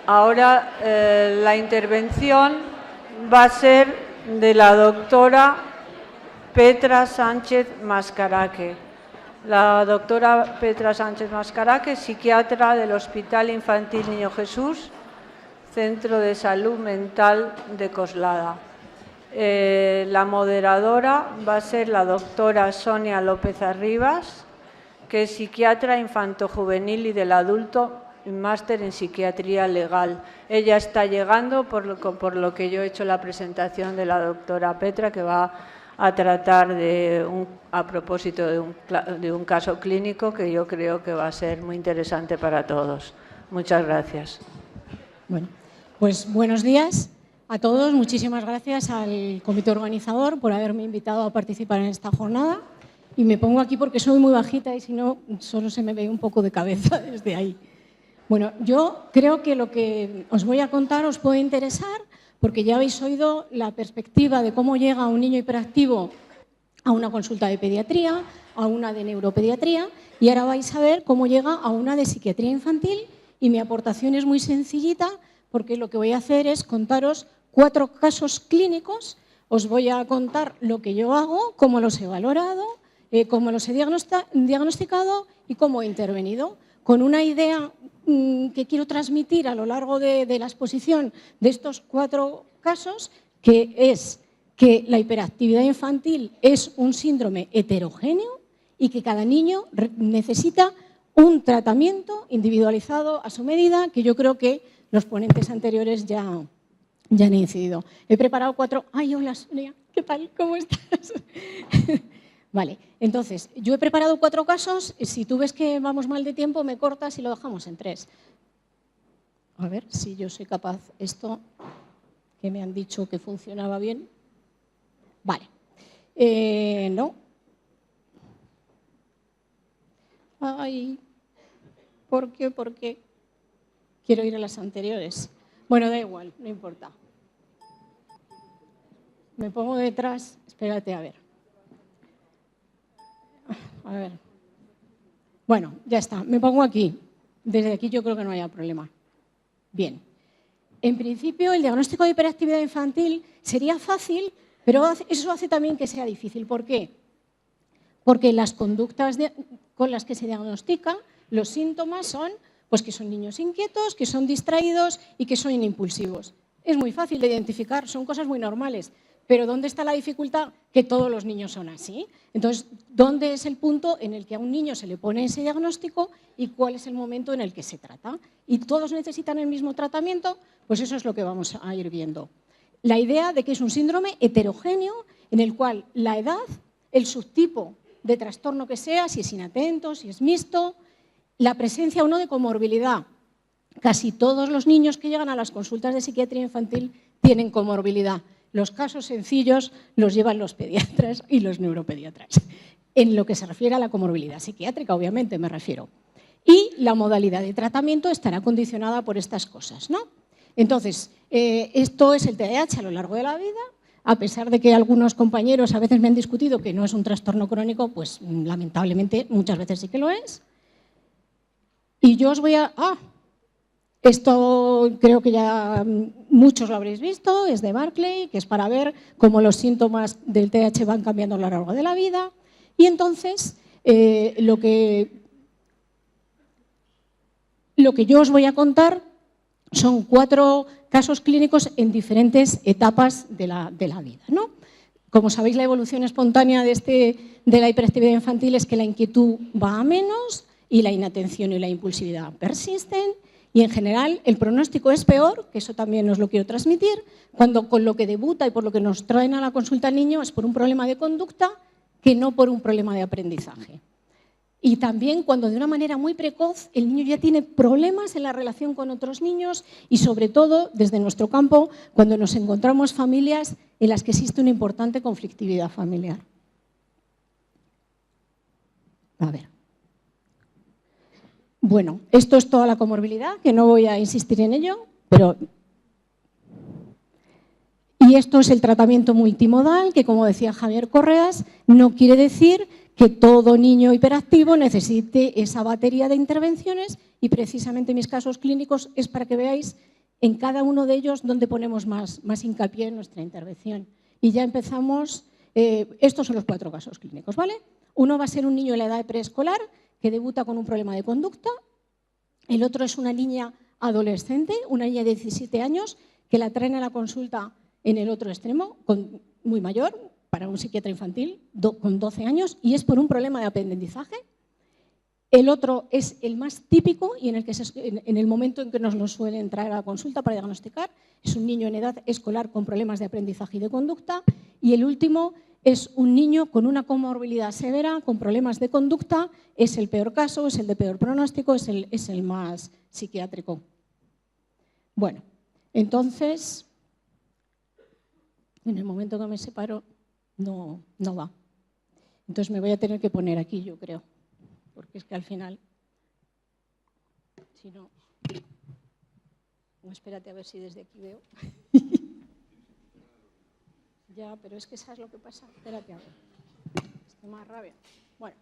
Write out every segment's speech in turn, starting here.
Ahora la intervención va a ser de la doctora Petra Sánchez Mascaraque. La doctora Petra Sánchez Mascaraque, psiquiatra del Hospital Infantil Niño Jesús, Centro de Salud Mental de Coslada. La moderadora va a ser la doctora Sonia López Arribas, que es psiquiatra infantojuvenil y del adulto y máster en psiquiatría legal. Ella está llegando por lo que yo he hecho la presentación de la doctora Petra, que va a tratar a propósito de un caso clínico que yo creo que va a ser muy interesante para todos. Muchas gracias. Bueno, pues buenos días a todos. Muchísimas gracias al comité organizador por haberme invitado a participar en esta jornada. Y me pongo aquí porque soy muy bajita y si no, solo se me ve un poco de cabeza desde ahí. Bueno, yo creo que lo que os voy a contar os puede interesar porque ya habéis oído la perspectiva de cómo llega un niño hiperactivo a una consulta de pediatría, a una de neuropediatría y ahora vais a ver cómo llega a una de psiquiatría infantil y mi aportación es muy sencillita porque lo que voy a hacer es contaros 4 casos clínicos, os voy a contar lo que yo hago, cómo los he valorado, cómo los he diagnosticado y cómo he intervenido, con una idea que quiero transmitir a lo largo de la exposición de estos 4 casos, que es que la hiperactividad infantil es un síndrome heterogéneo y que cada niño necesita un tratamiento individualizado a su medida, que yo creo que los ponentes anteriores ya han incidido. He preparado 4... ¡Ay, hola, Sonia! ¿Qué tal? ¿Cómo estás? Vale, entonces, yo he preparado 4 casos. Si tú ves que vamos mal de tiempo, me cortas y lo dejamos en 3. A ver si yo soy capaz. Esto que me han dicho que funcionaba bien. Vale. No. Ay, ¿por qué? ¿Por qué? Quiero ir a las anteriores. Bueno, da igual, no importa. Me pongo detrás. Espérate, a ver. A ver. Bueno, ya está. Me pongo aquí. Desde aquí yo creo que no haya problema. Bien. En principio, el diagnóstico de hiperactividad infantil sería fácil, pero eso hace también que sea difícil. ¿Por qué? Porque las conductas con las que se diagnostica, los síntomas son pues, que son niños inquietos, que son distraídos y que son impulsivos. Es muy fácil de identificar, son cosas muy normales. Pero ¿dónde está la dificultad? Que todos los niños son así. Entonces, ¿dónde es el punto en el que a un niño se le pone ese diagnóstico y cuál es el momento en el que se trata? ¿Y todos necesitan el mismo tratamiento? Pues eso es lo que vamos a ir viendo. La idea de que es un síndrome heterogéneo en el cual la edad, el subtipo de trastorno que sea, si es inatento, si es mixto, la presencia o no de comorbilidad. Casi todos los niños que llegan a las consultas de psiquiatría infantil tienen comorbilidad. Los casos sencillos los llevan los pediatras y los neuropediatras, en lo que se refiere a la comorbilidad psiquiátrica, obviamente me refiero. Y la modalidad de tratamiento estará condicionada por estas cosas, ¿no? Entonces, esto es el TDAH a lo largo de la vida, a pesar de que algunos compañeros a veces me han discutido que no es un trastorno crónico, pues lamentablemente muchas veces sí que lo es. Y yo os voy a... Esto creo que ya muchos lo habréis visto, es de Barclay, que es para ver cómo los síntomas del TDAH van cambiando a lo largo de la vida. Y entonces, lo que yo os voy a contar son 4 casos clínicos en diferentes etapas de la vida, ¿no? Como sabéis, la evolución espontánea de la hiperactividad infantil es que la inquietud va a menos y la inatención y la impulsividad persisten. Y en general el pronóstico es peor, que eso también os lo quiero transmitir, cuando con lo que debuta y por lo que nos traen a la consulta al niño es por un problema de conducta que no por un problema de aprendizaje. Y también cuando de una manera muy precoz el niño ya tiene problemas en la relación con otros niños y sobre todo desde nuestro campo cuando nos encontramos familias en las que existe una importante conflictividad familiar. A ver. Bueno, esto es toda la comorbilidad, que no voy a insistir en ello, pero... Y esto es el tratamiento multimodal, que como decía Javier Correas, no quiere decir que todo niño hiperactivo necesite esa batería de intervenciones y precisamente mis casos clínicos es para que veáis en cada uno de ellos dónde ponemos más hincapié en nuestra intervención. Y ya empezamos, estos son los 4 casos clínicos, ¿vale? Uno va a ser un niño en la edad de preescolar que debuta con un problema de conducta. El otro es una niña adolescente, una niña de 17 años, que la traen a la consulta en el otro extremo, muy mayor, para un psiquiatra infantil, con 12 años, y es por un problema de aprendizaje. El otro es el más típico y en el momento en que nos lo suelen traer a la consulta para diagnosticar. Es un niño en edad escolar con problemas de aprendizaje y de conducta. Y el último es un niño con una comorbilidad severa, con problemas de conducta. Es el peor caso, es el de peor pronóstico, es el más psiquiátrico. Bueno, entonces, en el momento que me separo, no va. Entonces me voy a tener que poner aquí, yo creo. Porque es que al final, si no, espérate a ver si desde aquí veo. Ya, pero es que ¿sabes lo que pasa? Espérate a ver, estoy más rabia. Bueno,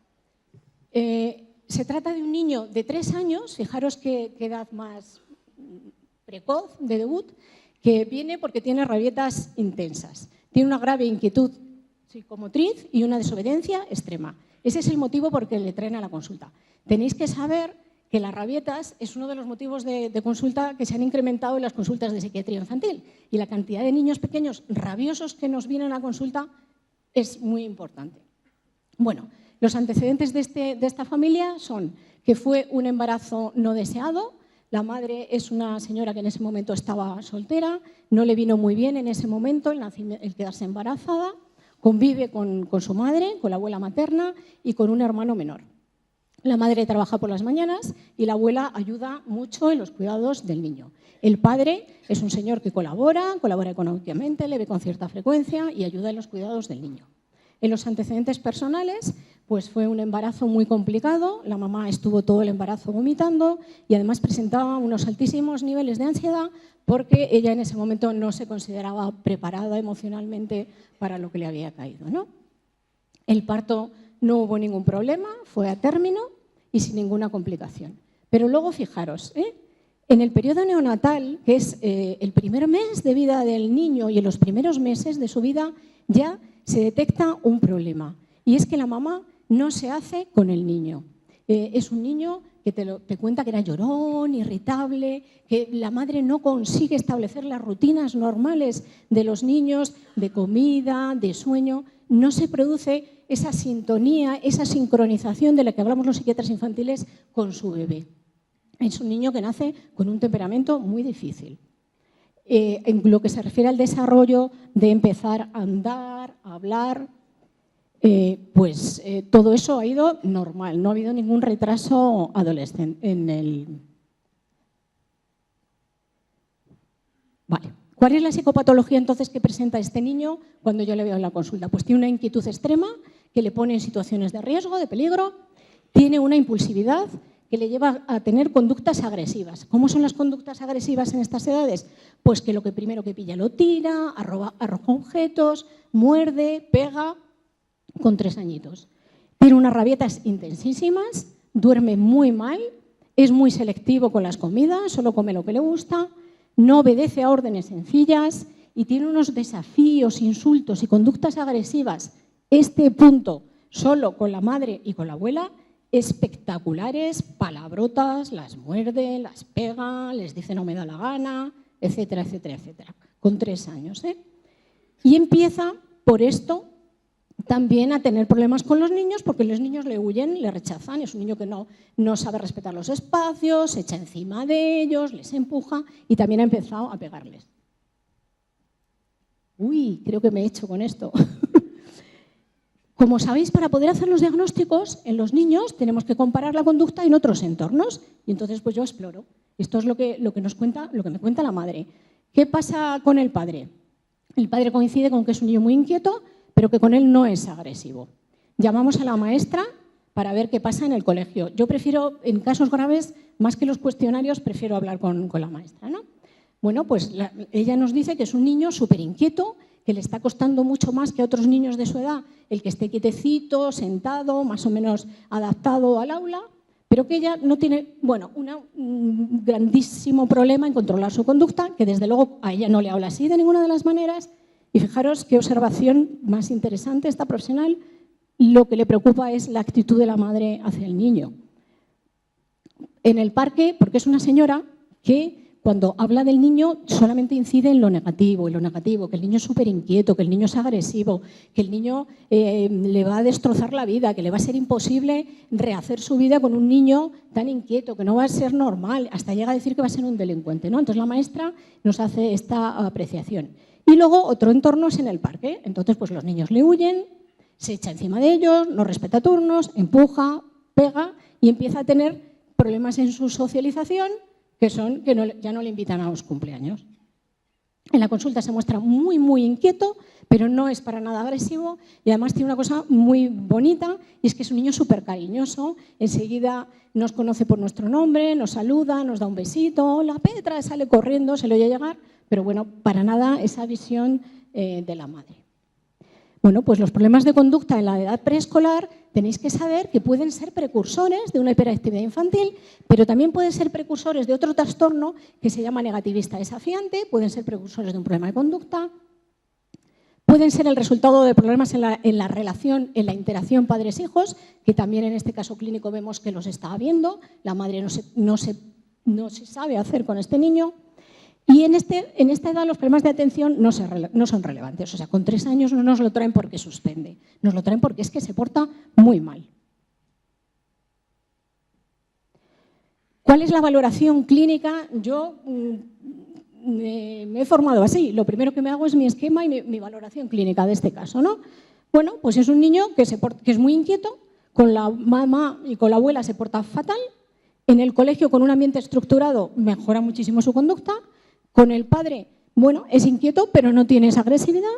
se trata de un niño de 3 años, fijaros qué edad más precoz de debut, que viene porque tiene rabietas intensas. Tiene una grave inquietud psicomotriz y una desobediencia extrema. Ese es el motivo por el que le traen a la consulta. Tenéis que saber que las rabietas es uno de los motivos de consulta que se han incrementado en las consultas de psiquiatría infantil. Y la cantidad de niños pequeños rabiosos que nos vienen a la consulta es muy importante. Bueno, los antecedentes de esta familia son que fue un embarazo no deseado. La madre es una señora que en ese momento estaba soltera, no le vino muy bien en ese momento el quedarse embarazada. Convive con su madre, con la abuela materna y con un hermano menor. La madre trabaja por las mañanas y la abuela ayuda mucho en los cuidados del niño. El padre es un señor que colabora económicamente, le ve con cierta frecuencia y ayuda en los cuidados del niño. En los antecedentes personales, pues fue un embarazo muy complicado. La mamá estuvo todo el embarazo vomitando y además presentaba unos altísimos niveles de ansiedad porque ella en ese momento no se consideraba preparada emocionalmente para lo que le había caído, ¿no? El parto no hubo ningún problema, fue a término y sin ninguna complicación. Pero luego fijaros, en el periodo neonatal, que es el primer mes de vida del niño y en los primeros meses de su vida, ya se detecta un problema. Y es que la mamá no se hace con el niño. Es un niño que te cuenta que era llorón, irritable, que la madre no consigue establecer las rutinas normales de los niños, de comida, de sueño. No se produce esa sintonía, esa sincronización de la que hablamos los psiquiatras infantiles con su bebé. Es un niño que nace con un temperamento muy difícil. En lo que se refiere al desarrollo de empezar a andar, a hablar, todo eso ha ido normal, no ha habido ningún retraso adolescente en el... Vale. ¿Cuál es la psicopatología entonces que presenta este niño cuando yo le veo en la consulta? Pues tiene una inquietud extrema que le pone en situaciones de riesgo, de peligro, tiene una impulsividad que le lleva a tener conductas agresivas. ¿Cómo son las conductas agresivas en estas edades? Pues que lo que primero que pilla lo tira, arroja objetos, muerde, pega, con 3 añitos. Tiene unas rabietas intensísimas, duerme muy mal, es muy selectivo con las comidas, solo come lo que le gusta, no obedece a órdenes sencillas y tiene unos desafíos, insultos y conductas agresivas, este punto solo con la madre y con la abuela, espectaculares, palabrotas, las muerde, las pega, les dice no me da la gana, etcétera, etcétera, etcétera, con 3 años. Y empieza por esto también a tener problemas con los niños porque los niños le huyen, le rechazan. Es un niño que no sabe respetar los espacios, se echa encima de ellos, les empuja y también ha empezado a pegarles. Uy, creo que me he hecho con esto. Como sabéis, para poder hacer los diagnósticos en los niños tenemos que comparar la conducta en otros entornos. Y entonces pues yo exploro. Esto es lo que me cuenta la madre. ¿Qué pasa con el padre? El padre coincide con que es un niño muy inquieto, pero que con él no es agresivo. Llamamos a la maestra para ver qué pasa en el colegio. Yo prefiero, en casos graves, más que los cuestionarios, prefiero hablar con la maestra, ¿no? Bueno, pues ella nos dice que es un niño súper inquieto, que le está costando mucho más que a otros niños de su edad el que esté quietecito, sentado, más o menos adaptado al aula, pero que ella no tiene, bueno, un grandísimo problema en controlar su conducta, que desde luego a ella no le habla así de ninguna de las maneras. Y fijaros qué observación más interesante esta profesional, lo que le preocupa es la actitud de la madre hacia el niño. En el parque, porque es una señora que cuando habla del niño solamente incide en lo negativo, que el niño es súper inquieto, que el niño es agresivo, que el niño le va a destrozar la vida, que le va a ser imposible rehacer su vida con un niño tan inquieto, que no va a ser normal, hasta llega a decir que va a ser un delincuente, ¿no? Entonces la maestra nos hace esta apreciación. Y luego otro entorno es en el parque, entonces pues los niños le huyen, se echa encima de ellos, no respeta turnos, empuja, pega y empieza a tener problemas en su socialización que son que ya no le invitan a los cumpleaños. En la consulta se muestra muy, muy inquieto, pero no es para nada agresivo y además tiene una cosa muy bonita y es que es un niño súper cariñoso. Enseguida nos conoce por nuestro nombre, nos saluda, nos da un besito. Hola, Petra, sale corriendo, se le oye llegar, pero bueno, para nada esa visión de la madre. Bueno, pues los problemas de conducta en la edad preescolar tenéis que saber que pueden ser precursores de una hiperactividad infantil, pero también pueden ser precursores de otro trastorno que se llama negativista desafiante, pueden ser precursores de un problema de conducta, pueden ser el resultado de problemas en la relación, en la interacción padres-hijos, que también en este caso clínico vemos que los está habiendo, la madre no se sabe hacer con este niño. Y en esta edad los problemas de atención no son relevantes. O sea, con 3 años no nos lo traen porque suspende, nos lo traen porque es que se porta muy mal. ¿Cuál es la valoración clínica? Yo me he formado así. Lo primero que me hago es mi esquema y mi valoración clínica de este caso, ¿no? Bueno, pues es un niño que es muy inquieto, con la mamá y con la abuela se porta fatal, en el colegio con un ambiente estructurado mejora muchísimo su conducta. Con el padre, bueno, es inquieto, pero no tiene esa agresividad.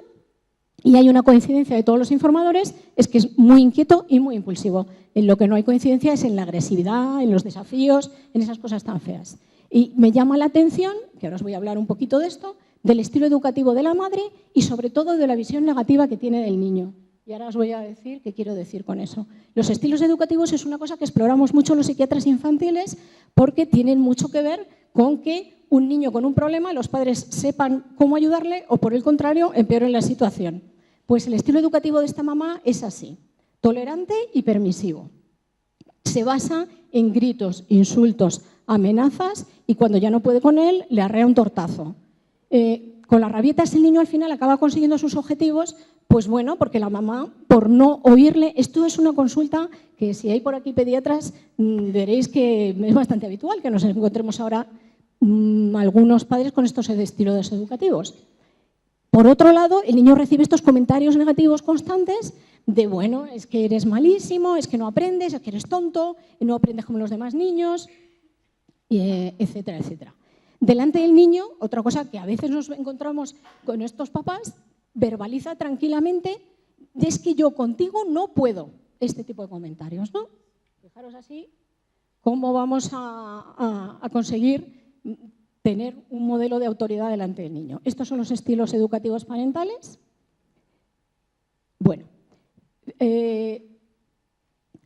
Y hay una coincidencia de todos los informadores, es que es muy inquieto y muy impulsivo. En lo que no hay coincidencia es en la agresividad, en los desafíos, en esas cosas tan feas. Y me llama la atención, que ahora os voy a hablar un poquito de esto, del estilo educativo de la madre y sobre todo de la visión negativa que tiene del niño. Y ahora os voy a decir qué quiero decir con eso. Los estilos educativos es una cosa que exploramos mucho los psiquiatras infantiles porque tienen mucho que ver con que un niño con un problema, los padres sepan cómo ayudarle o, por el contrario, empeoren la situación. Pues el estilo educativo de esta mamá es así, tolerante y permisivo. Se basa en gritos, insultos, amenazas y cuando ya no puede con él, le arrea un tortazo. Con las rabietas el niño al final acaba consiguiendo sus objetivos, pues bueno, porque la mamá, por no oírle, esto es una consulta que si hay por aquí pediatras, veréis que es bastante habitual que nos encontremos ahora algunos padres con estos estilos educativos. Por otro lado, el niño recibe estos comentarios negativos constantes de, bueno, es que eres malísimo, es que no aprendes, es que eres tonto, no aprendes como los demás niños, etcétera, etcétera. Delante del niño, otra cosa que a veces nos encontramos con estos papás, verbaliza tranquilamente, es que yo contigo no puedo, este tipo de comentarios, ¿no? Fijaros así cómo vamos a conseguir tener un modelo de autoridad delante del niño. Estos son los estilos educativos parentales. Bueno,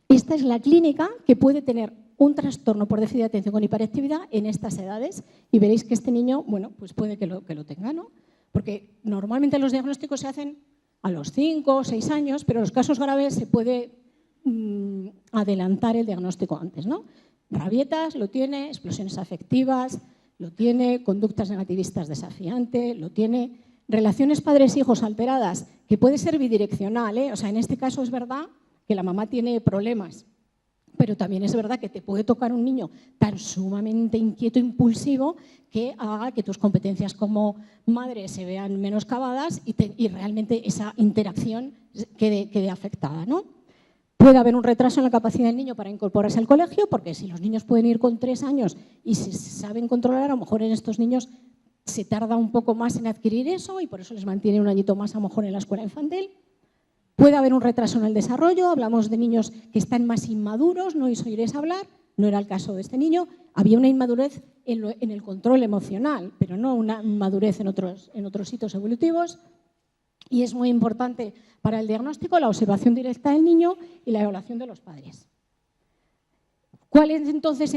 esta es la clínica que puede tener un trastorno por déficit de atención con hiperactividad en estas edades y veréis que este niño, bueno, pues puede que lo tenga, ¿no? Porque normalmente los diagnósticos se hacen a los 5 o 6 años, pero en los casos graves se puede adelantar el diagnóstico antes, ¿no? Rabietas lo tiene, explosiones afectivas lo tiene, conductas negativistas desafiantes lo tiene, relaciones padres-hijos alteradas, que puede ser bidireccional, ¿eh? O sea, en este caso es verdad que la mamá tiene problemas, pero también es verdad que te puede tocar un niño tan sumamente inquieto, impulsivo, que haga que tus competencias como madre se vean menoscabadas y realmente esa interacción quede afectada, ¿no? Puede haber un retraso en la capacidad del niño para incorporarse al colegio, porque si los niños pueden ir con 3 años y se saben controlar, a lo mejor en estos niños se tarda un poco más en adquirir eso y por eso les mantiene un añito más a lo mejor en la escuela infantil. Puede haber un retraso en el desarrollo, hablamos de niños que están más inmaduros, no os oiréis hablar, no era el caso de este niño, había una inmadurez en el control emocional, pero no una inmadurez en otros hitos evolutivos. Y es muy importante para el diagnóstico la observación directa del niño y la evaluación de los padres. ¿Cuál es entonces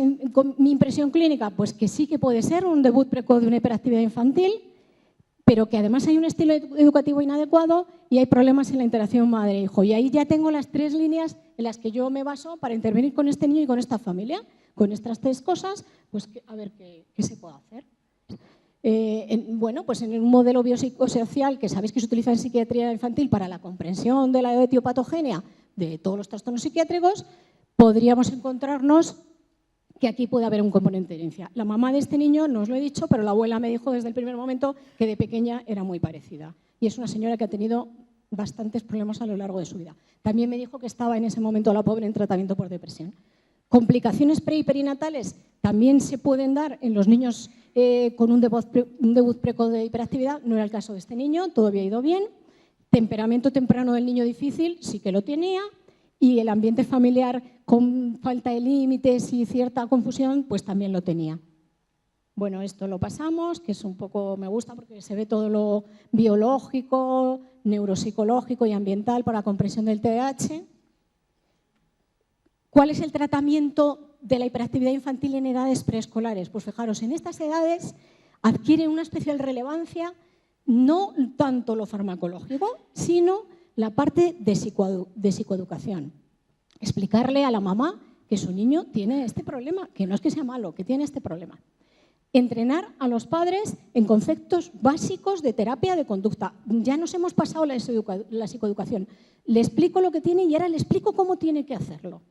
mi impresión clínica? Pues que sí que puede ser un debut precoz de una hiperactividad infantil, pero que además hay un estilo educativo inadecuado y hay problemas en la interacción madre-hijo. Y ahí ya tengo las 3 líneas en las que yo me baso para intervenir con este niño y con esta familia. Con estas 3 cosas, pues a ver qué se puede hacer. Bueno, pues en un modelo biopsicosocial que sabéis que se utiliza en psiquiatría infantil para la comprensión de la etiopatogenia de todos los trastornos psiquiátricos, podríamos encontrarnos que aquí puede haber un componente de herencia. La mamá de este niño, no os lo he dicho, pero la abuela me dijo desde el primer momento que de pequeña era muy parecida. Y es una señora que ha tenido bastantes problemas a lo largo de su vida. También me dijo que estaba en ese momento la pobre en tratamiento por depresión. Complicaciones pre y perinatales también se pueden dar en los niños con un debut precoz de hiperactividad. No era el caso de este niño, todo había ido bien. Temperamento temprano del niño difícil, sí que lo tenía. Y el ambiente familiar con falta de límites y cierta confusión, pues también lo tenía. Bueno, esto lo pasamos, que es un poco, me gusta porque se ve todo lo biológico, neuropsicológico y ambiental para la comprensión del TDAH. ¿Cuál es el tratamiento de la hiperactividad infantil en edades preescolares? Pues fijaros, en estas edades adquiere una especial relevancia no tanto lo farmacológico, sino la parte de psicoeducación. Explicarle a la mamá que su niño tiene este problema, que no es que sea malo, que tiene este problema. Entrenar a los padres en conceptos básicos de terapia de conducta. Ya nos hemos pasado la psicoeducación. Le explico lo que tiene y ahora le explico cómo tiene que hacerlo.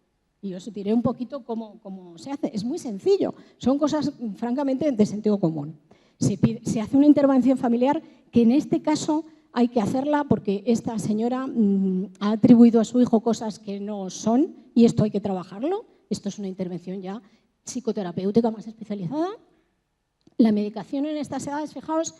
Y os diré un poquito cómo se hace. Es muy sencillo. Son cosas, francamente, de sentido común. Se hace una intervención familiar que en este caso hay que hacerla porque esta señora ha atribuido a su hijo cosas que no son y esto hay que trabajarlo. Esto es una intervención ya psicoterapéutica más especializada. La medicación en estas edades, fijaos,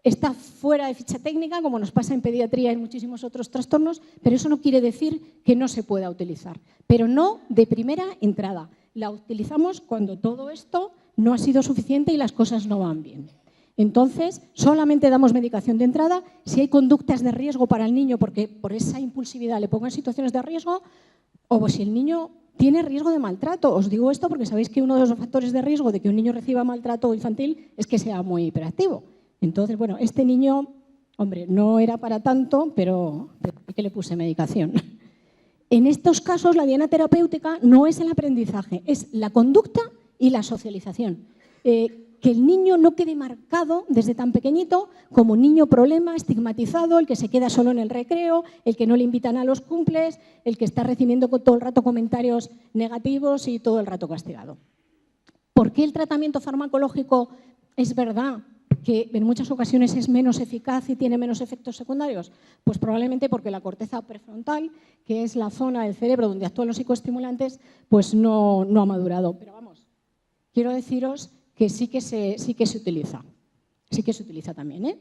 está fuera de ficha técnica, como nos pasa en pediatría y en muchísimos otros trastornos, pero eso no quiere decir que no se pueda utilizar. Pero no de primera entrada. La utilizamos cuando todo esto no ha sido suficiente y las cosas no van bien. Entonces, solamente damos medicación de entrada si hay conductas de riesgo para el niño, porque por esa impulsividad le pongo en situaciones de riesgo, o si el niño tiene riesgo de maltrato. Os digo esto porque sabéis que uno de los factores de riesgo de que un niño reciba maltrato infantil es que sea muy hiperactivo. Entonces, bueno, este niño, hombre, no era para tanto, pero que le puse medicación. En estos casos, la diana terapéutica no es el aprendizaje, es la conducta y la socialización. Que el niño no quede marcado desde tan pequeñito como niño problema, estigmatizado, el que se queda solo en el recreo, el que no le invitan a los cumples, el que está recibiendo todo el rato comentarios negativos y todo el rato castigado. ¿Por qué el tratamiento farmacológico es verdad que en muchas ocasiones es menos eficaz y tiene menos efectos secundarios? Pues probablemente porque la corteza prefrontal, que es la zona del cerebro donde actúan los psicoestimulantes, pues no ha madurado. Pero vamos, quiero deciros que sí que se utiliza. Sí que se utiliza también.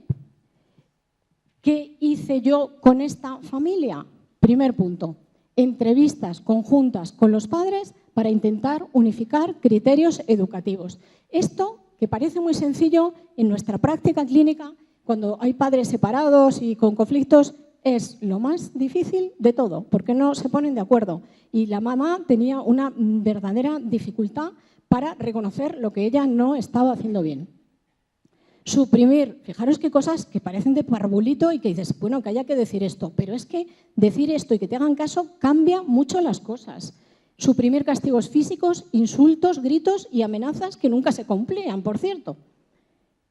¿Qué hice yo con esta familia? Primer punto, entrevistas conjuntas con los padres para intentar unificar criterios educativos. Esto, que parece muy sencillo, en nuestra práctica clínica, cuando hay padres separados y con conflictos, es lo más difícil de todo, porque no se ponen de acuerdo. Y la mamá tenía una verdadera dificultad para reconocer lo que ella no estaba haciendo bien. Suprimir, fijaros qué cosas que parecen de parvulito y que dices, bueno, que haya que decir esto, pero es que decir esto y que te hagan caso cambia mucho las cosas. Suprimir castigos físicos, insultos, gritos y amenazas que nunca se cumplían, por cierto.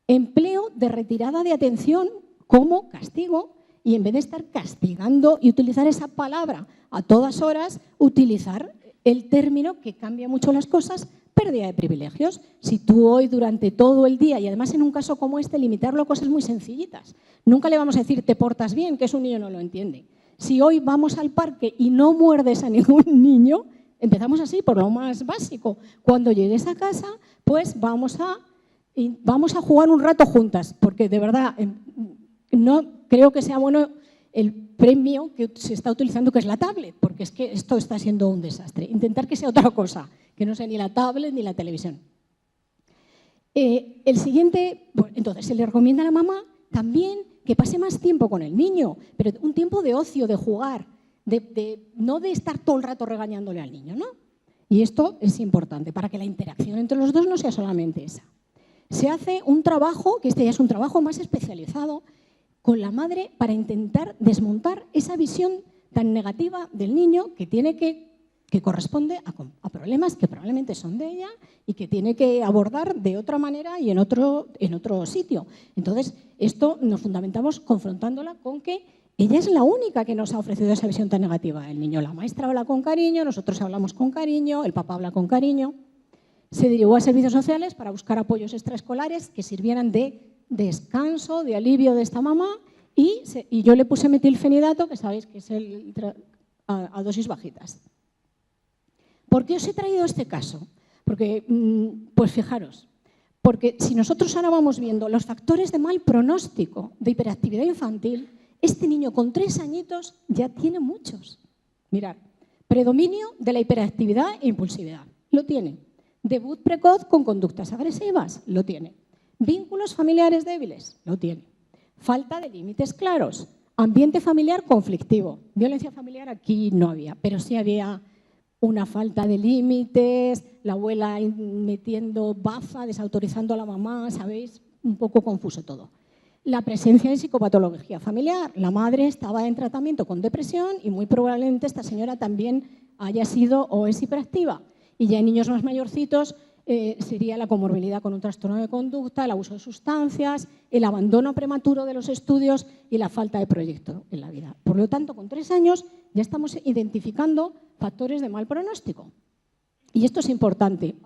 Empleo de retirada de atención como castigo y en vez de estar castigando y utilizar esa palabra a todas horas, utilizar el término que cambia mucho las cosas, pérdida de privilegios. Si tú hoy durante todo el día, y además en un caso como este, limitarlo a cosas muy sencillitas. Nunca le vamos a decir te portas bien, que eso un niño no lo entiende. Si hoy vamos al parque y no muerdes a ningún niño, empezamos así por lo más básico. Cuando llegues a casa, pues vamos a jugar un rato juntas, porque de verdad no creo que sea bueno el premio que se está utilizando, que es la tablet, porque es que esto está siendo un desastre. Intentar que sea otra cosa, que no sea ni la tablet ni la televisión. El siguiente, bueno, entonces se le recomienda a la mamá también que pase más tiempo con el niño, pero un tiempo de ocio, de jugar, no de estar todo el rato regañándole al niño, ¿no? Y esto es importante para que la interacción entre los dos no sea solamente esa. Se hace un trabajo, que este ya es un trabajo más especializado, con la madre para intentar desmontar esa visión tan negativa del niño que corresponde a problemas que probablemente son de ella y que tiene que abordar de otra manera y en otro sitio. Entonces, esto nos fundamentamos confrontándola con que ella es la única que nos ha ofrecido esa visión tan negativa del niño. La maestra habla con cariño, nosotros hablamos con cariño, el papá habla con cariño. Se derivó a servicios sociales para buscar apoyos extraescolares que sirvieran de descanso, de alivio de esta mamá y yo le puse metilfenidato, que sabéis que es a dosis bajitas. ¿Por qué os he traído este caso? Porque, pues fijaros, porque si nosotros ahora vamos viendo los factores de mal pronóstico de hiperactividad infantil, este niño con 3 añitos ya tiene muchos. Mirad, predominio de la hiperactividad e impulsividad, lo tiene. Debut precoz con conductas agresivas, lo tiene. Vínculos familiares débiles, lo tiene. Falta de límites claros. Ambiente familiar conflictivo. Violencia familiar aquí no había, pero sí había una falta de límites, la abuela metiendo baza, desautorizando a la mamá, ¿sabéis? Un poco confuso todo. La presencia de psicopatología familiar. La madre estaba en tratamiento con depresión y muy probablemente esta señora también haya sido o es hiperactiva. Y ya en niños más mayorcitos sería la comorbilidad con un trastorno de conducta, el abuso de sustancias, el abandono prematuro de los estudios y la falta de proyecto en la vida. Por lo tanto, con 3 años ya estamos identificando factores de mal pronóstico. Y esto es importante.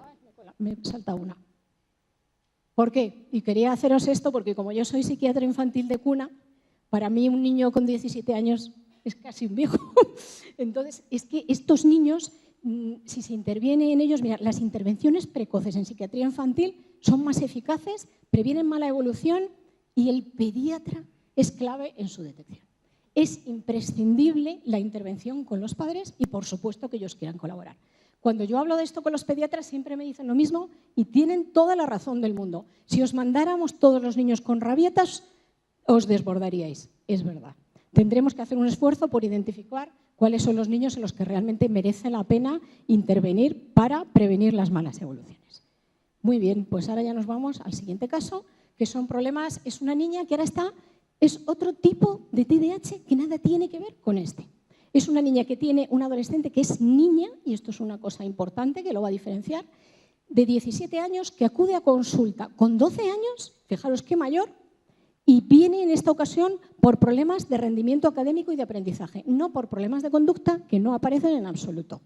Me salta una. ¿Por qué? Y quería haceros esto porque como yo soy psiquiatra infantil de cuna, para mí un niño con 17 años es casi un viejo. Entonces, es que estos niños, si se interviene en ellos, mirad, las intervenciones precoces en psiquiatría infantil son más eficaces, previenen mala evolución y el pediatra es clave en su detección. Es imprescindible la intervención con los padres y, por supuesto, que ellos quieran colaborar. Cuando yo hablo de esto con los pediatras siempre me dicen lo mismo y tienen toda la razón del mundo. Si os mandáramos todos los niños con rabietas, os desbordaríais. Es verdad. Tendremos que hacer un esfuerzo por identificar cuáles son los niños en los que realmente merece la pena intervenir para prevenir las malas evoluciones. Muy bien, pues ahora ya nos vamos al siguiente caso, que son problemas. Es una niña que ahora es otro tipo de TDAH que nada tiene que ver con este. Es una niña que tiene una adolescente que es niña, y esto es una cosa importante que lo va a diferenciar, de 17 años que acude a consulta con 12 años, fijaros qué mayor, y viene en esta ocasión por problemas de rendimiento académico y de aprendizaje, no por problemas de conducta que no aparecen en absoluto.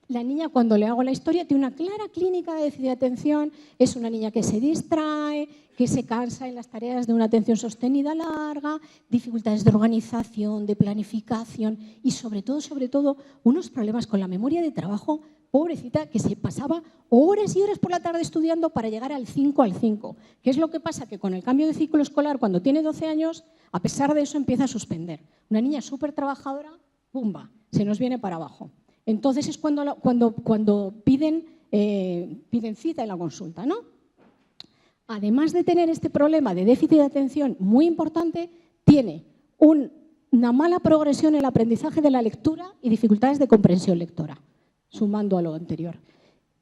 La niña, cuando le hago la historia, tiene una clara clínica de déficit de atención, es una niña que se distrae, que se cansa en las tareas de una atención sostenida larga, dificultades de organización, de planificación y sobre todo, unos problemas con la memoria de trabajo, pobrecita, que se pasaba horas y horas por la tarde estudiando para llegar al 5 al 5. ¿Qué es lo que pasa? Que con el cambio de ciclo escolar, cuando tiene 12 años, a pesar de eso empieza a suspender. Una niña súper trabajadora, ¡pumba!, se nos viene para abajo. Entonces es cuando piden cita en la consulta, ¿no? Además de tener este problema de déficit de atención muy importante, tiene una mala progresión en el aprendizaje de la lectura y dificultades de comprensión lectora, sumando a lo anterior.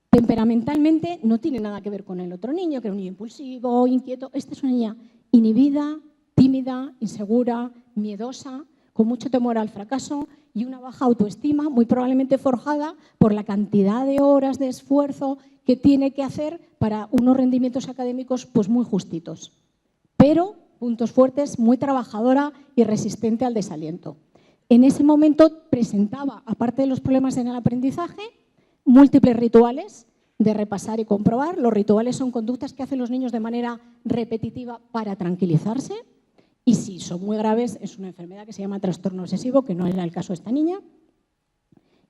Temperamentalmente no tiene nada que ver con el otro niño, que era un niño impulsivo, inquieto. Esta es una niña inhibida, tímida, insegura, miedosa, con mucho temor al fracaso y una baja autoestima, muy probablemente forjada por la cantidad de horas de esfuerzo que tiene que hacer para unos rendimientos académicos pues muy justitos. Pero, puntos fuertes, muy trabajadora y resistente al desaliento. En ese momento presentaba, aparte de los problemas en el aprendizaje, múltiples rituales de repasar y comprobar. Los rituales son conductas que hacen los niños de manera repetitiva para tranquilizarse. Y si son muy graves, es una enfermedad que se llama trastorno obsesivo, que no era el caso de esta niña.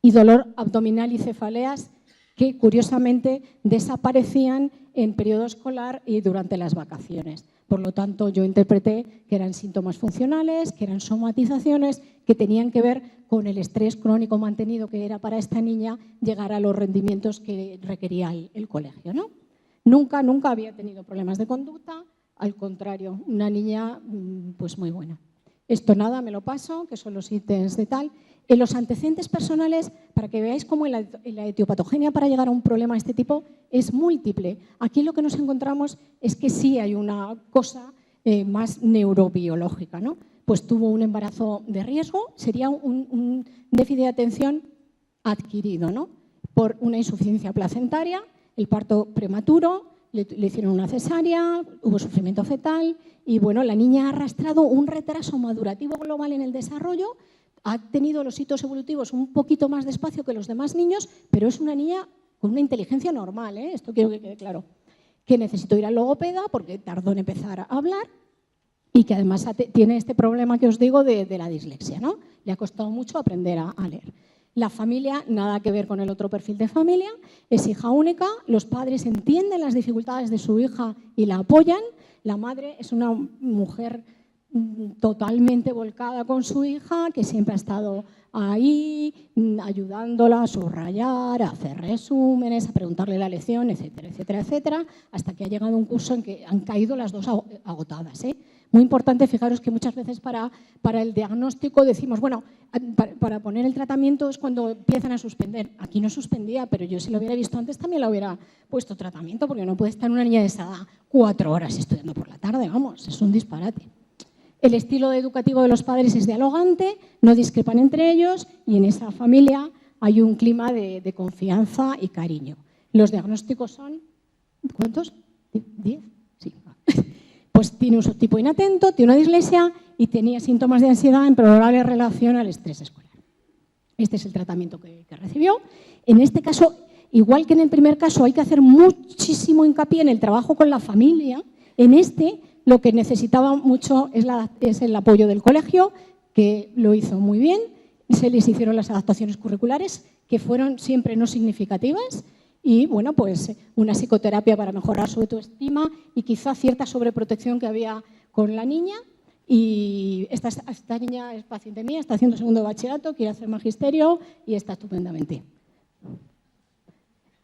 Y dolor abdominal y cefaleas que, curiosamente, desaparecían en periodo escolar y durante las vacaciones. Por lo tanto, yo interpreté que eran síntomas funcionales, que eran somatizaciones, que tenían que ver con el estrés crónico mantenido que era para esta niña llegar a los rendimientos que requería el colegio, ¿no? Nunca había tenido problemas de conducta. Al contrario, una niña pues muy buena. Esto nada, me lo paso, que son los ítems de tal. En los antecedentes personales, para que veáis cómo la etiopatogenia para llegar a un problema de este tipo es múltiple. Aquí lo que nos encontramos es que sí hay una cosa más neurobiológica, ¿no? Pues tuvo un embarazo de riesgo, sería un déficit de atención adquirido, ¿no? Por una insuficiencia placentaria, el parto prematuro, le hicieron una cesárea, hubo sufrimiento fetal y bueno, la niña ha arrastrado un retraso madurativo global en el desarrollo, ha tenido los hitos evolutivos un poquito más despacio que los demás niños, pero es una niña con una inteligencia normal, ¿eh? Esto quiero que quede claro, que necesitó ir al logopeda porque tardó en empezar a hablar y que además tiene este problema que os digo de la dislexia, ¿no? Le ha costado mucho aprender a leer. La familia, nada que ver con el otro perfil de familia, es hija única, los padres entienden las dificultades de su hija y la apoyan, la madre es una mujer totalmente volcada con su hija, que siempre ha estado ahí ayudándola a subrayar, a hacer resúmenes, a preguntarle la lección, etcétera, etcétera, etcétera, hasta que ha llegado un curso en que han caído las dos agotadas, ¿eh? Muy importante, fijaros que muchas veces para el diagnóstico decimos, bueno, para poner el tratamiento es cuando empiezan a suspender. Aquí no suspendía, pero yo si lo hubiera visto antes también le hubiera puesto tratamiento, porque no puede estar una niña de esa edad 4 horas estudiando por la tarde, vamos, es un disparate. El estilo educativo de los padres es dialogante, no discrepan entre ellos y en esa familia hay un clima de confianza y cariño. Los diagnósticos son, ¿cuántos? ¿10? Sí. Pues tiene un subtipo inatento, tiene una dislexia y tenía síntomas de ansiedad en probable relación al estrés escolar. Este es el tratamiento que recibió. En este caso, igual que en el primer caso, hay que hacer muchísimo hincapié en el trabajo con la familia. En este, lo que necesitaba mucho es el apoyo del colegio, que lo hizo muy bien. Se les hicieron las adaptaciones curriculares, que fueron siempre no significativas. Y, bueno, pues una psicoterapia para mejorar su autoestima y quizá cierta sobreprotección que había con la niña. Y esta niña es paciente mía, está haciendo segundo de bachillerato, quiere hacer magisterio y está estupendamente.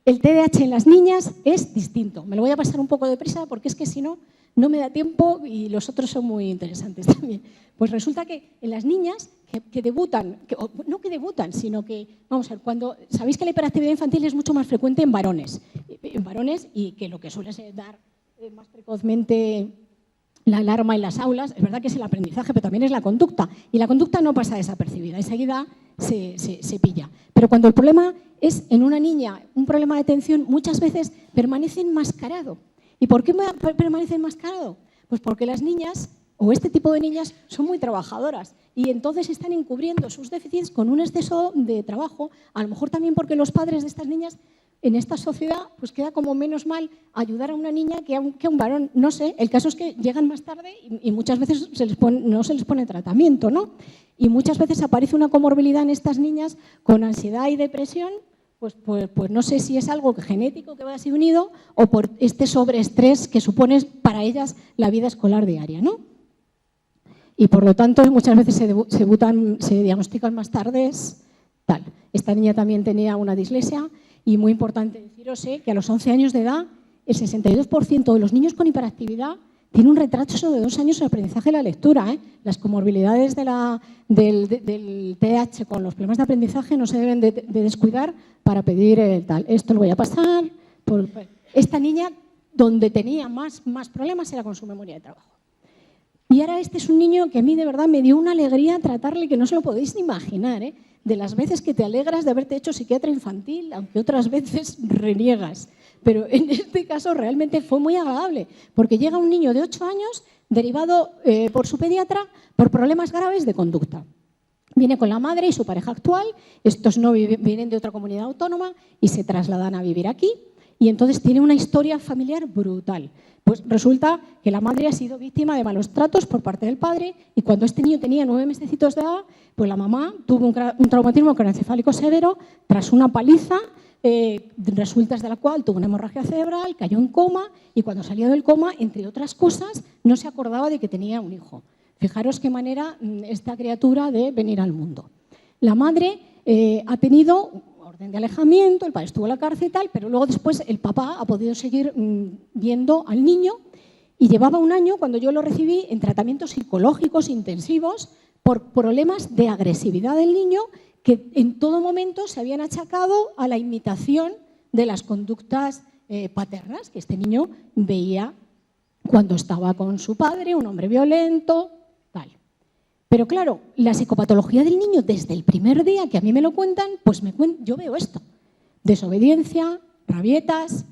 El TDAH en las niñas es distinto. Me lo voy a pasar un poco deprisa porque es que si no, no me da tiempo y los otros son muy interesantes también. Pues resulta que en las niñas que debutan, no que debutan, sino que, vamos a ver, sabéis que la hiperactividad infantil es mucho más frecuente en varones y que lo que suele dar más precozmente la alarma en las aulas, es verdad que es el aprendizaje, pero también es la conducta. Y la conducta no pasa desapercibida, enseguida se pilla. Pero cuando el problema es en una niña, un problema de atención, muchas veces permanece enmascarado. ¿Y por qué permanece enmascarado? Pues porque las niñas, o este tipo de niñas, son muy trabajadoras y entonces están encubriendo sus déficits con un exceso de trabajo, a lo mejor también porque los padres de estas niñas en esta sociedad pues queda como menos mal ayudar a una niña que a un varón, no sé, el caso es que llegan más tarde y muchas veces no se les pone tratamiento, ¿no? Y muchas veces aparece una comorbilidad en estas niñas con ansiedad y depresión, pues no sé si es algo genético que va así unido o por este sobreestrés que supone para ellas la vida escolar diaria, ¿no? Y por lo tanto muchas veces se diagnostican más tardes, tal. Esta niña también tenía una dislexia y muy importante deciros que a los 11 años de edad el 62% de los niños con hiperactividad tiene un retraso de 2 años en el aprendizaje de la lectura, ¿eh? Las comorbilidades del TDAH con los problemas de aprendizaje no se deben de descuidar para pedir el tal. Esto lo voy a pasar. Esta niña, donde tenía más problemas era con su memoria de trabajo. Y ahora este es un niño que a mí de verdad me dio una alegría tratarle que no se lo podéis ni imaginar, ¿eh? De las veces que te alegras de haberte hecho psiquiatra infantil, aunque otras veces reniegas. Pero en este caso realmente fue muy agradable, porque llega un niño de 8 años derivado por su pediatra por problemas graves de conducta. Viene con la madre y su pareja actual, estos no vienen de otra comunidad autónoma y se trasladan a vivir aquí. Y entonces tiene una historia familiar brutal. Pues resulta que la madre ha sido víctima de malos tratos por parte del padre y cuando este niño tenía 9 mesecitos de edad, pues la mamá tuvo un traumatismo craneoencefálico severo tras una paliza, resultas de la cual tuvo una hemorragia cerebral, cayó en coma y cuando salió del coma, entre otras cosas, no se acordaba de que tenía un hijo. Fijaros qué manera esta criatura de venir al mundo. La madre ha tenido orden de alejamiento, el padre estuvo en la cárcel y tal, pero luego después el papá ha podido seguir viendo al niño y llevaba un año, cuando yo lo recibí, en tratamientos psicológicos intensivos por problemas de agresividad del niño que en todo momento se habían achacado a la imitación de las conductas paternas que este niño veía cuando estaba con su padre, un hombre violento, tal. Pero claro, la psicopatología del niño desde el primer día que a mí me lo cuentan, pues yo veo esto. Desobediencia, rabietas,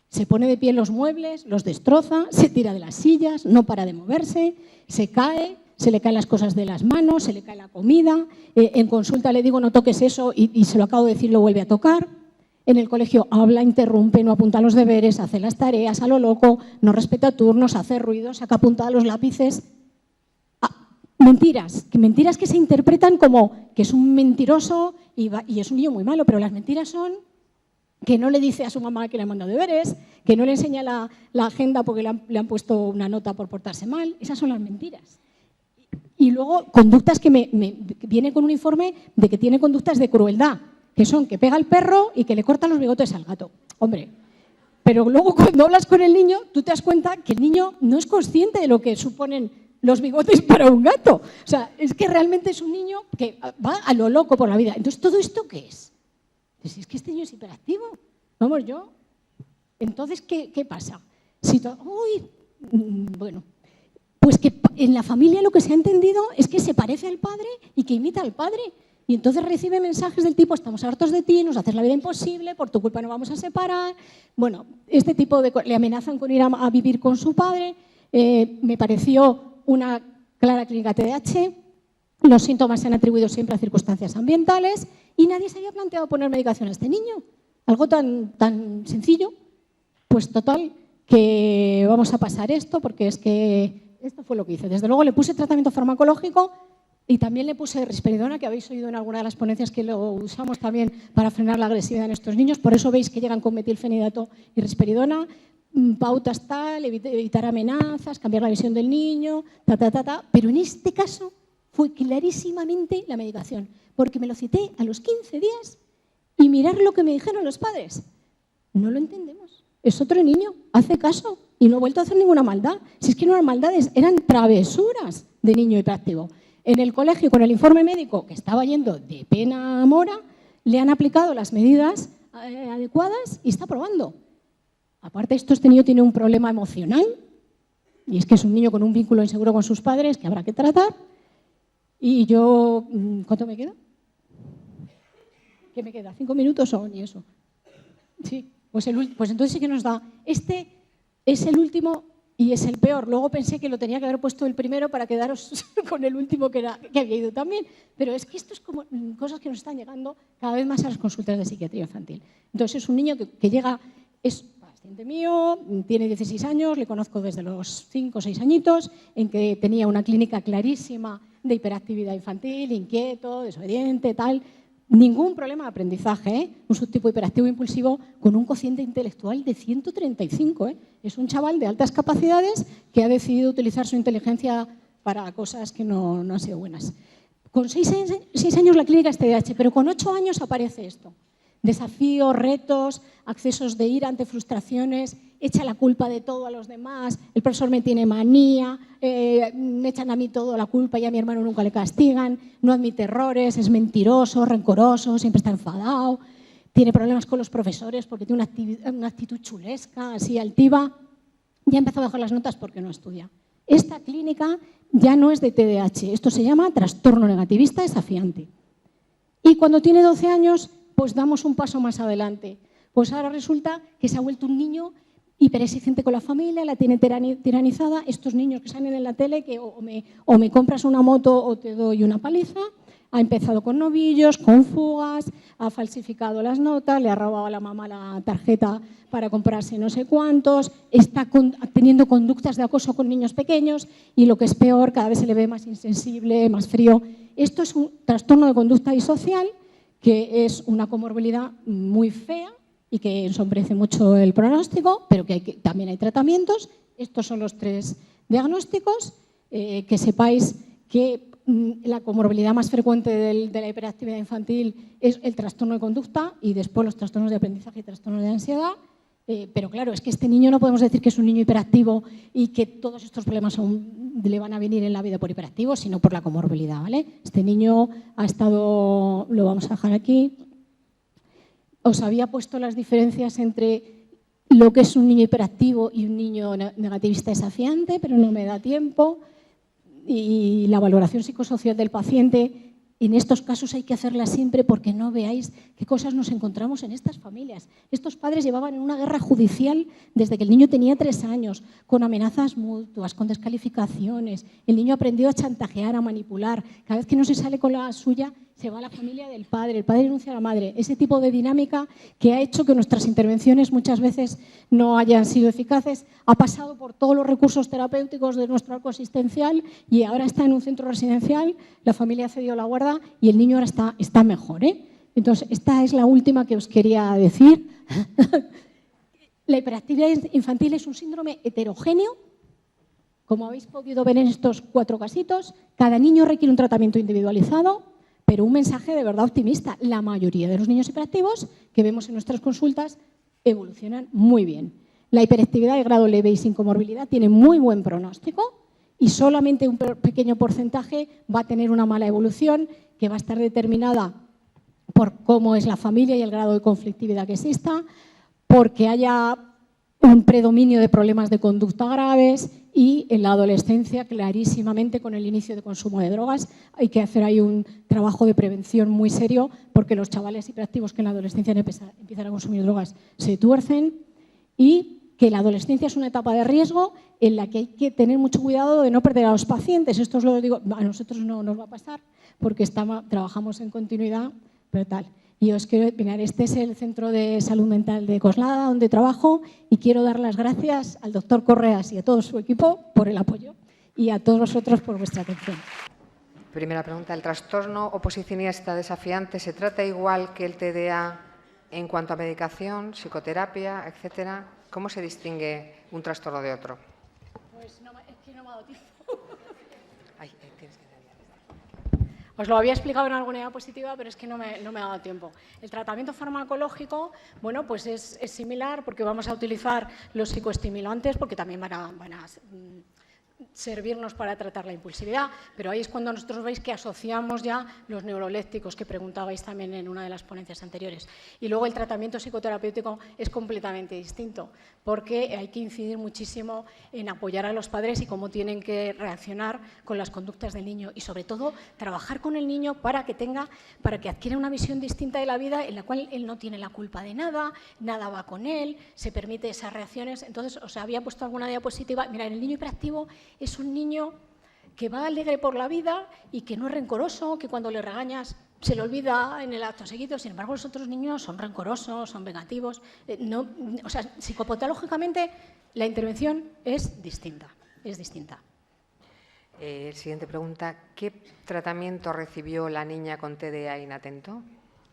se pone de pie en los muebles, los destroza, se tira de las sillas, no para de moverse, se cae, se le caen las cosas de las manos, se le cae la comida, en consulta le digo no toques eso y se lo acabo de decir, lo vuelve a tocar. En el colegio habla, interrumpe, no apunta los deberes, hace las tareas a lo loco, no respeta turnos, hace ruido, saca apuntada los lápices. Mentiras que se interpretan como que es un mentiroso y es un niño muy malo, pero las mentiras son que no le dice a su mamá que le ha mandado deberes, que no le enseña la agenda porque le han puesto una nota por portarse mal. Esas son las mentiras. Y luego conductas que viene con un informe de que tiene conductas de crueldad, que son que pega al perro y que le corta los bigotes al gato. Hombre, pero luego cuando hablas con el niño, tú te das cuenta que el niño no es consciente de lo que suponen los bigotes para un gato. O sea, es que realmente es un niño que va a lo loco por la vida. Entonces, ¿todo esto qué es? Pues es que este niño es hiperactivo. Vamos, yo. Entonces, ¿qué pasa? Bueno, pues que en la familia lo que se ha entendido es que se parece al padre y que imita al padre. Y entonces recibe mensajes del tipo, estamos hartos de ti, nos haces la vida imposible, por tu culpa nos vamos a separar. Bueno, este tipo de le amenazan con ir a vivir con su padre. Me pareció una clara clínica TDAH. Los síntomas se han atribuido siempre a circunstancias ambientales y nadie se había planteado poner medicación a este niño. Algo tan sencillo. Pues total, que vamos a pasar esto porque es que esto fue lo que hice. Desde luego le puse tratamiento farmacológico y también le puse risperidona, que habéis oído en alguna de las ponencias que lo usamos también para frenar la agresividad en estos niños. Por eso veis que llegan con metilfenidato y risperidona. Pautas tal, evitar amenazas, cambiar la visión del niño, Pero en este caso fue clarísimamente la medicación, porque me lo cité a los 15 días y mirar lo que me dijeron los padres. No lo entendemos. Es otro niño, hace caso y no ha vuelto a hacer ninguna maldad. Si es que no eran maldades, eran travesuras de niño hiperactivo. En el colegio, con el informe médico, que estaba yendo de pena a mora, le han aplicado las medidas adecuadas y está aprobando. Aparte, este niño tiene un problema emocional y es que es un niño con un vínculo inseguro con sus padres que habrá que tratar. Y yo, ¿cuánto me queda? ¿Qué me queda? ¿5 minutos o ni eso? Sí, pues entonces sí que nos da. Este es el último y es el peor. Luego pensé que lo tenía que haber puesto el primero para quedaros con el último que había ido también. Pero es que esto es como cosas que nos están llegando cada vez más a las consultas de psiquiatría infantil. Entonces es un niño que llega, es paciente mío, tiene 16 años, le conozco desde los 5 o 6 añitos, en que tenía una clínica clarísima de hiperactividad infantil, inquieto, desobediente, tal. Ningún problema de aprendizaje, un subtipo hiperactivo impulsivo con un cociente intelectual de 135. Es un chaval de altas capacidades que ha decidido utilizar su inteligencia para cosas que no han sido buenas. Con 6 años la clínica es TDAH, pero con 8 años aparece esto. Desafíos, retos, accesos de ira ante frustraciones, echa la culpa de todo a los demás, el profesor me tiene manía, me echan a mí toda la culpa y a mi hermano nunca le castigan, no admite errores, es mentiroso, rencoroso, siempre está enfadado, tiene problemas con los profesores porque tiene una actitud chulesca, así altiva. Ya empezó a bajar las notas porque no estudia. Esta clínica ya no es de TDAH, esto se llama trastorno negativista desafiante. Y cuando tiene 12 años, pues damos un paso más adelante. Pues ahora resulta que se ha vuelto un niño hiperexigente con la familia, la tiene tiranizada. Estos niños que salen en la tele, que o me compras una moto o te doy una paliza. Ha empezado con novillos, con fugas, ha falsificado las notas, le ha robado a la mamá la tarjeta para comprarse no sé cuántos, está teniendo conductas de acoso con niños pequeños y lo que es peor, cada vez se le ve más insensible, más frío. Esto es un trastorno de conducta disocial, que es una comorbilidad muy fea y que ensombrece mucho el pronóstico, pero que también hay tratamientos. Estos son los 3 diagnósticos. Que sepáis que la comorbilidad más frecuente de la hiperactividad infantil es el trastorno de conducta y después los trastornos de aprendizaje y trastornos de ansiedad. Pero claro, es que este niño no podemos decir que es un niño hiperactivo y que todos estos problemas le van a venir en la vida por hiperactivo, sino por la comorbilidad, ¿vale? Este niño ha estado, lo vamos a dejar aquí. Os había puesto las diferencias entre lo que es un niño hiperactivo y un niño negativista desafiante, pero no me da tiempo. Y la valoración psicosocial del paciente, en estos casos hay que hacerla siempre porque no veáis qué cosas nos encontramos en estas familias. Estos padres llevaban en una guerra judicial desde que el niño tenía 3 años, con amenazas mutuas, con descalificaciones. El niño aprendió a chantajear, a manipular. Cada vez que no se sale con la suya, se va a la familia del padre, el padre denuncia a la madre. Ese tipo de dinámica que ha hecho que nuestras intervenciones muchas veces no hayan sido eficaces, ha pasado por todos los recursos terapéuticos de nuestro arco asistencial y ahora está en un centro residencial, la familia ha cedido la guarda y el niño ahora está mejor, ¿eh? Entonces, esta es la última que os quería decir. La hiperactividad infantil es un síndrome heterogéneo. Como habéis podido ver en estos 4 casitos, cada niño requiere un tratamiento individualizado, pero un mensaje de verdad optimista. La mayoría de los niños hiperactivos que vemos en nuestras consultas evolucionan muy bien. La hiperactividad de grado leve y sin comorbilidad tiene muy buen pronóstico y solamente un pequeño porcentaje va a tener una mala evolución que va a estar determinada por cómo es la familia y el grado de conflictividad que exista, porque haya un predominio de problemas de conducta graves y en la adolescencia, clarísimamente, con el inicio de consumo de drogas, hay que hacer ahí un trabajo de prevención muy serio porque los chavales hiperactivos que en la adolescencia empiezan a consumir drogas se tuercen y que la adolescencia es una etapa de riesgo en la que hay que tener mucho cuidado de no perder a los pacientes. Esto os lo digo, a nosotros no nos va a pasar porque trabajamos en continuidad, pero tal. Y os quiero opinar, este es el Centro de Salud Mental de Coslada, donde trabajo, y quiero dar las gracias al doctor Correas y a todo su equipo por el apoyo y a todos vosotros por vuestra atención. Primera pregunta, ¿el trastorno oposicionista desafiante se trata igual que el TDA en cuanto a medicación, psicoterapia, etcétera? ¿Cómo se distingue un trastorno de otro? Pues no, es que no me ha dado tiempo. Ay, tienes que... Os lo había explicado en alguna diapositiva, pero es que no me ha dado tiempo. El tratamiento farmacológico, bueno, pues es similar porque vamos a utilizar los psicoestimulantes porque también van a servirnos para tratar la impulsividad, pero ahí es cuando nosotros veis que asociamos ya los neurolépticos que preguntabais también en una de las ponencias anteriores. Y luego el tratamiento psicoterapéutico es completamente distinto, porque hay que incidir muchísimo en apoyar a los padres y cómo tienen que reaccionar con las conductas del niño y sobre todo trabajar con el niño para que adquiera una visión distinta de la vida en la cual él no tiene la culpa de nada, nada va con él, se permite esas reacciones. Entonces, os había puesto alguna diapositiva. Mira, en el niño hiperactivo es un niño que va alegre por la vida y que no es rencoroso, que cuando le regañas se le olvida en el acto seguido. Sin embargo, los otros niños son rencorosos, son vengativos. O sea, psicopatológicamente la intervención es distinta. Siguiente pregunta, ¿qué tratamiento recibió la niña con TDA inatento?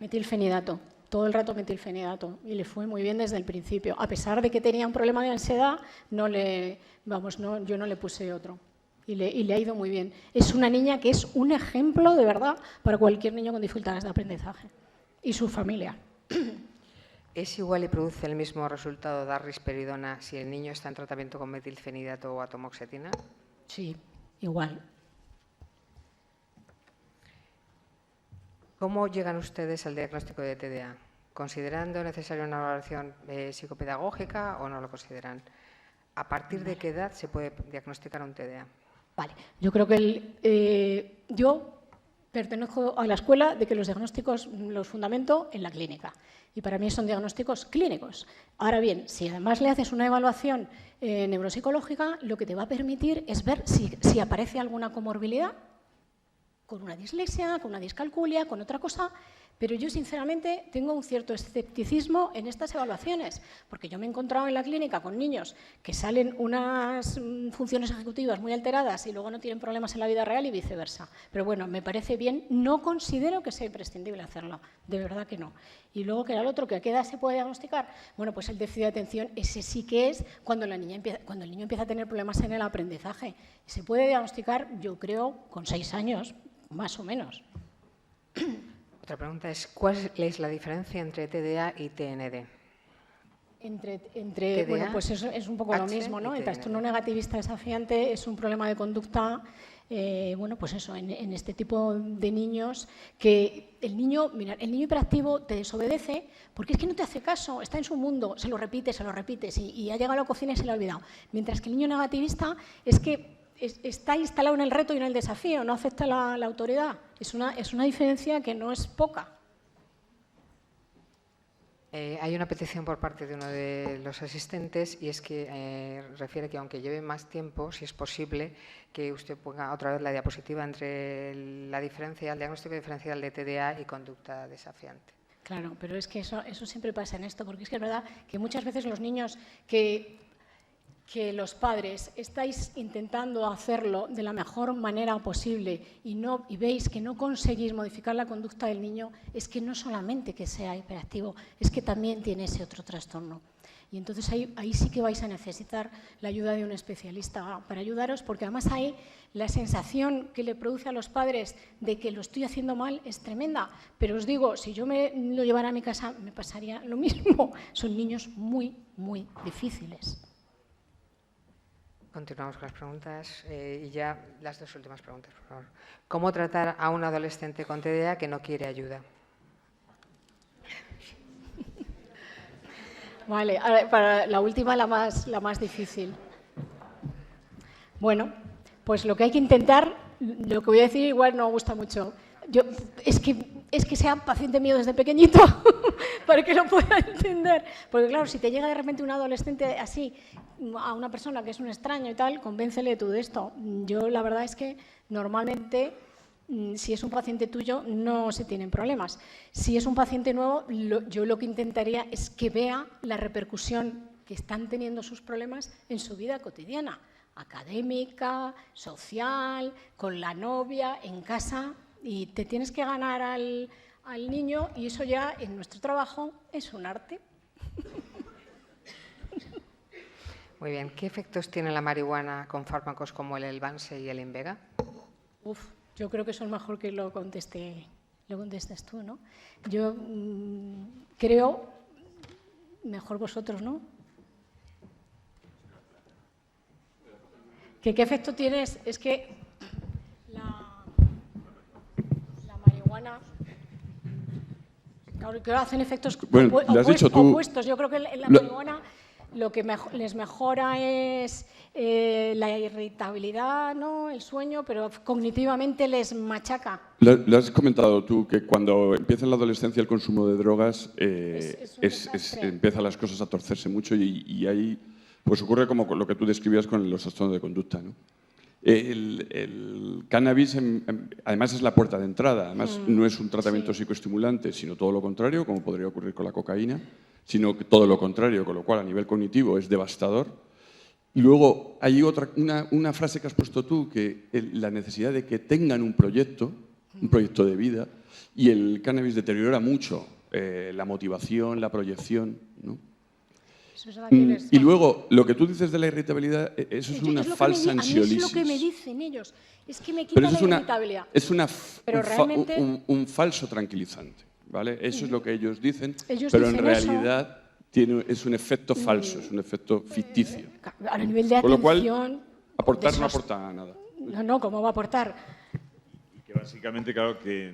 Metilfenidato. Todo el rato metilfenidato y le fue muy bien desde el principio. A pesar de que tenía un problema de ansiedad, yo no le puse otro y le ha ido muy bien. Es una niña que es un ejemplo de verdad para cualquier niño con dificultades de aprendizaje y su familia. ¿Es igual y produce el mismo resultado dar risperidona si el niño está en tratamiento con metilfenidato o atomoxetina? Sí, igual. ¿Cómo llegan ustedes al diagnóstico de TDA? ¿Considerando necesaria una evaluación psicopedagógica o no lo consideran? ¿A partir de qué edad se puede diagnosticar un TDA? Vale, yo creo que yo pertenezco a la escuela de que los diagnósticos los fundamento en la clínica y para mí son diagnósticos clínicos. Ahora bien, si además le haces una evaluación neuropsicológica, lo que te va a permitir es ver si aparece alguna comorbilidad con una dislexia, con una discalculia, con otra cosa, pero yo sinceramente tengo un cierto escepticismo en estas evaluaciones, porque yo me he encontrado en la clínica con niños que salen unas funciones ejecutivas muy alteradas y luego no tienen problemas en la vida real y viceversa. Pero bueno, me parece bien, no considero que sea imprescindible hacerlo, de verdad que no. Y luego, que era el otro, que a qué edad se puede diagnosticar, bueno, pues el déficit de atención, ese sí que es cuando el niño empieza a tener problemas en el aprendizaje. Se puede diagnosticar, yo creo, con 6 años, más o menos. Otra pregunta es, ¿cuál es la diferencia entre TDA y TND? TDA, bueno, pues eso es un poco lo H mismo, ¿no? y El TDA. trastorno negativista desafiante es un problema de conducta, bueno, pues eso, en este tipo de niños que el niño hiperactivo te desobedece porque es que no te hace caso, está en su mundo, se lo repites y ha llegado a la cocina y se le ha olvidado. Mientras que el niño negativista es que está instalado en el reto y en el desafío, no acepta la autoridad. Es una diferencia que no es poca. Hay una petición por parte de uno de los asistentes y es que refiere que aunque lleve más tiempo, si es posible, que usted ponga otra vez la diapositiva entre el diagnóstico diferencial de TDA y conducta desafiante. Claro, pero es que eso siempre pasa en esto, porque es que es verdad que muchas veces los niños que los padres estáis intentando hacerlo de la mejor manera posible y veis que no conseguís modificar la conducta del niño, es que no solamente que sea hiperactivo, es que también tiene ese otro trastorno. Y entonces ahí sí que vais a necesitar la ayuda de un especialista para ayudaros, porque además ahí la sensación que le produce a los padres de que lo estoy haciendo mal es tremenda. Pero os digo, si yo me lo llevara a mi casa, me pasaría lo mismo. Son niños muy, muy difíciles. Continuamos con las preguntas y ya las dos últimas preguntas, por favor. ¿Cómo tratar a un adolescente con TDA que no quiere ayuda? Vale, ahora, para la última, la más difícil. Bueno, pues lo que hay que intentar, lo que voy a decir igual no gusta mucho. Es que sea paciente mío desde pequeñito para que lo pueda entender. Porque claro, si te llega de repente un adolescente así a una persona que es un extraño y tal, convéncele tú de esto. Yo la verdad es que normalmente, si es un paciente tuyo, no se tienen problemas. Si es un paciente nuevo, yo lo que intentaría es que vea la repercusión que están teniendo sus problemas en su vida cotidiana, académica, social, con la novia, en casa. Y te tienes que ganar al niño y eso ya en nuestro trabajo es un arte. Muy bien. ¿Qué efectos tiene la marihuana con fármacos como el Elvanse y el Invega? Yo creo que eso es mejor que lo contestes tú, ¿no? Yo creo, mejor vosotros, ¿no? ¿Qué efecto tienes? Es que la marihuana... Claro, que hacen efectos opuestos. Yo creo que en la marihuana lo que les mejora es la irritabilidad, ¿no? El sueño, pero cognitivamente les machaca. Lo has comentado tú, que cuando empieza en la adolescencia el consumo de drogas, empiezan las cosas a torcerse mucho y ahí pues ocurre como lo que tú describías con los trastornos de conducta, ¿no? El cannabis, además, es la puerta de entrada. Además, no es un tratamiento psicoestimulante, sino todo lo contrario, como podría ocurrir con la cocaína, sino que todo lo contrario, con lo cual a nivel cognitivo es devastador. Y luego hay una frase que has puesto tú, que la necesidad de que tengan un proyecto de vida, y el cannabis deteriora mucho la motivación, la proyección, ¿no? Y luego, lo que tú dices de la irritabilidad, eso es una falsa ansiolisis. Es lo que me dicen ellos, es que me quita la irritabilidad. Es un falso tranquilizante, ¿vale? Eso es lo que ellos dicen, pero en realidad es un efecto falso, es un efecto ficticio. A nivel de atención... Con lo cual, aportar no aporta nada. No, ¿cómo va a aportar? Básicamente, claro, que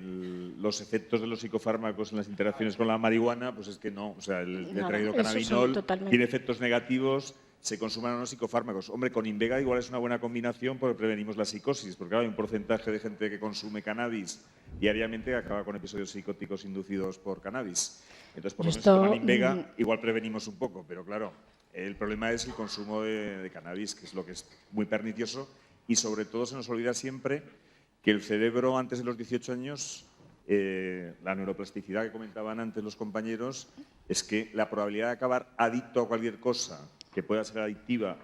los efectos de los psicofármacos en las interacciones con la marihuana, pues es que no. O sea, el tetrahidrocannabinol tiene efectos negativos, se consuman unos psicofármacos. Hombre, con Invega igual es una buena combinación porque prevenimos la psicosis, porque claro, hay un porcentaje de gente que consume cannabis diariamente que acaba con episodios psicóticos inducidos por cannabis. Entonces, por lo menos con Invega igual prevenimos un poco, pero claro, el problema es el consumo de cannabis, que es lo que es muy pernicioso y sobre todo se nos olvida siempre que el cerebro antes de los 18 años, la neuroplasticidad que comentaban antes los compañeros, es que la probabilidad de acabar adicto a cualquier cosa que pueda ser adictiva,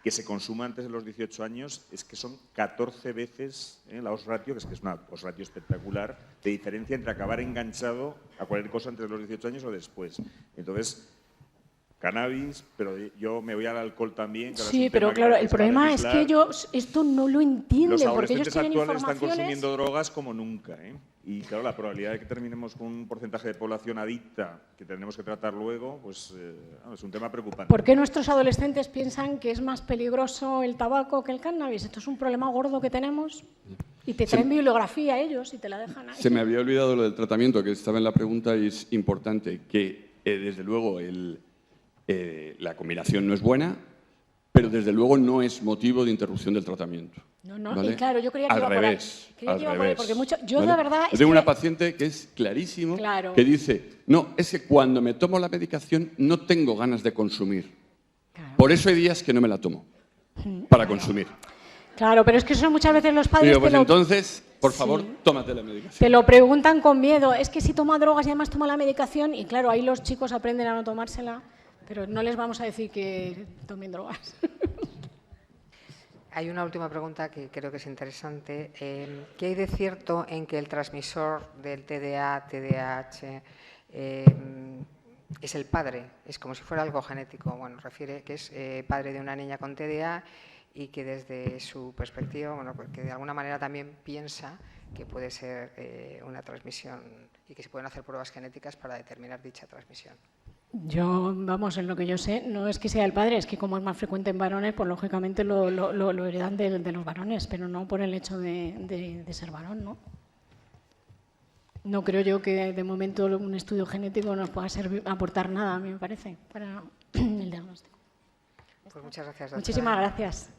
que se consuma antes de los 18 años, es que son 14 veces la odds ratio, que es una odds ratio espectacular, de diferencia entre acabar enganchado a cualquier cosa antes de los 18 años o después. Entonces, cannabis, pero yo me voy al alcohol también. Sí, pero claro, el problema es que ellos esto no lo entienden, porque ellos tienen actuales informaciones. están consumiendo drogas como nunca, ¿eh? Y claro, la probabilidad de que terminemos con un porcentaje de población adicta que tendremos que tratar luego, pues es un tema preocupante. ¿Por qué nuestros adolescentes piensan que es más peligroso el tabaco que el cannabis? Esto es un problema gordo que tenemos y te traen bibliografía ellos y te la dejan ahí. Se me había olvidado lo del tratamiento, que estaba en la pregunta y es importante, que desde luego la combinación no es buena, pero desde luego no es motivo de interrupción del tratamiento. No, ¿vale? y claro, yo creía que iba por ahí. Creía que iba por ahí, porque yo ¿vale? la verdad es tengo que... una paciente que es clarísimo, Claro. que dice, no, es que cuando me tomo la medicación no tengo ganas de consumir. Claro. Por eso hay días que no me la tomo, para consumir. Claro, pero es que eso muchas veces los padres Digo, pues entonces, por favor, Sí. tómate la medicación. te lo preguntan con miedo. Es que si toma drogas y además toma la medicación, y claro, ahí los chicos aprenden a no tomársela, pero no les vamos a decir que tomen drogas. Hay una última pregunta que creo que es interesante. ¿Qué hay de cierto en que el transmisor del TDA, TDAH, es el padre? Es como si fuera algo genético. Bueno, refiere que es padre de una niña con TDA y que desde su perspectiva, bueno, que de alguna manera también piensa que puede ser una transmisión y que se pueden hacer pruebas genéticas para determinar dicha transmisión. Yo, vamos, en lo que yo sé, no es que sea el padre, es que como es más frecuente en varones, pues lógicamente lo heredan de los varones, pero no por el hecho de ser varón, ¿no? No creo yo que de momento un estudio genético nos pueda aportar nada, a mí me parece, para el diagnóstico. Pues muchas gracias, doctora. Muchísimas gracias.